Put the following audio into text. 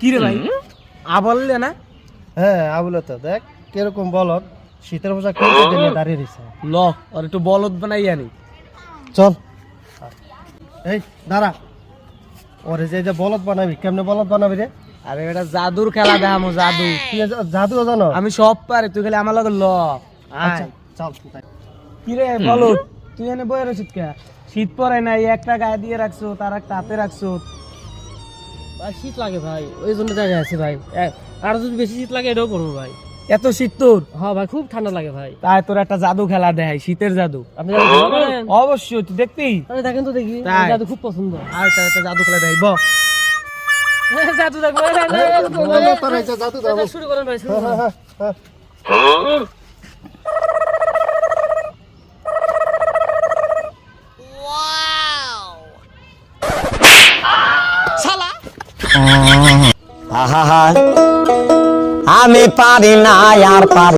কি রে ভাই আবললে না? হ্যাঁ আবুলে তো দেখ কিরকম বলদ শীতের পোশাক কিনতে নিয়ে দাঁড়িয়ে রয়েছে। ল আর একটু বলদ বানাই আনি। চল এই দাঁড়া ওরে যে বলদ বানাবি কেমনে বলদ বানাবি রে? আরে এটা জাদুর খেলা দেখামো জাদু। তুই জাদু জানো? আমি সব পারি, তুই খালি আমার লগে ল। আচ্ছা চল কি রে বলদ তুই এনে বয়ে রয়েছিস কে? শীত পরে নাই, একটা গায়ে দিয়ে রাখছো তার একটা হাতে রাখছো। ভাই শীত লাগে ভাই, ওই জন্য জায়গায় আছি ভাই। আর যদি বেশি শীত লাগে এটাও করবো ভাই। এত শীত তোর? হ্যাঁ ভাই খুব ঠান্ডা লাগে ভাই। তাই তোর একটা জাদু খেলা দেখাই, শীতের জাদু। আপনি জাদু খেলা করেন? অবশ্যই, তুই দেখবি? আরে দেখেন তো দেখি, তাই? আমার জাদু খুব পছন্দ। আর তার একটা জাদু খেলা দেখাই ব। জাদু দেখবো, জাদু দাও শুরু করেন ভাই, শুরু করেন। আমি পারি না আর পারি